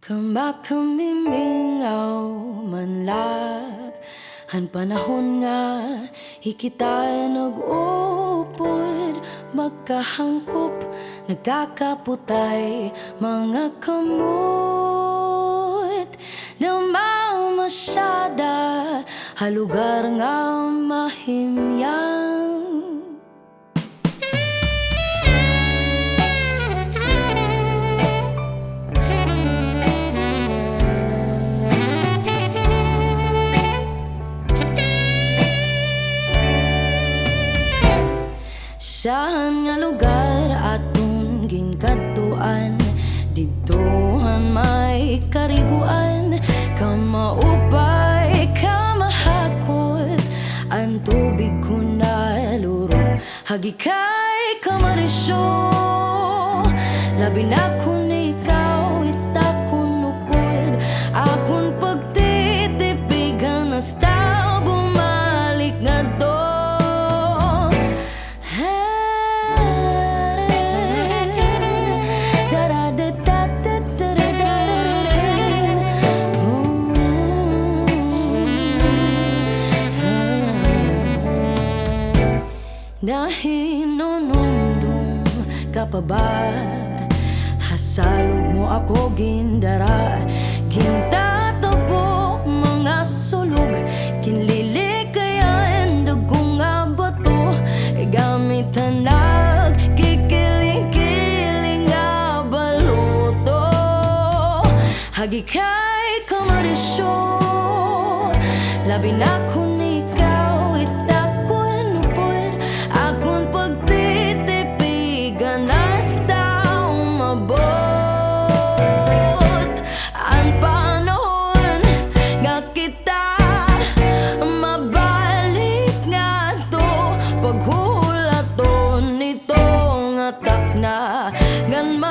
Kamakamimingaw manla, han panahon nga hikita nag-uupod, magkahangkop, nagkakapotay, mga kamot. Namamasyada, lugar nga mahimyang. Syahan nga lugar aton ginkadtuan, Didtohan may kariguan, Kamaupay, kamahagkot, ang tubig ko nalurop, Hagi kay kamarisyo, labi na kun ikaw itakon upod, akon pagtitipigan hasta bumalik nga do. Nahinunundong ka pa ba? Hasalog mo ako gindara, gintatabo mga sulog, kinlilikayan dugong nga bato, gamitan nag kikiling-kiling nga baluto, Hagi kay kamarisyo, labi na kun ikaw itakon upod, akon pagtitipigan hasta umabot ang panahon nga kita mabalik nga to, paghulaton nitong atak na ngan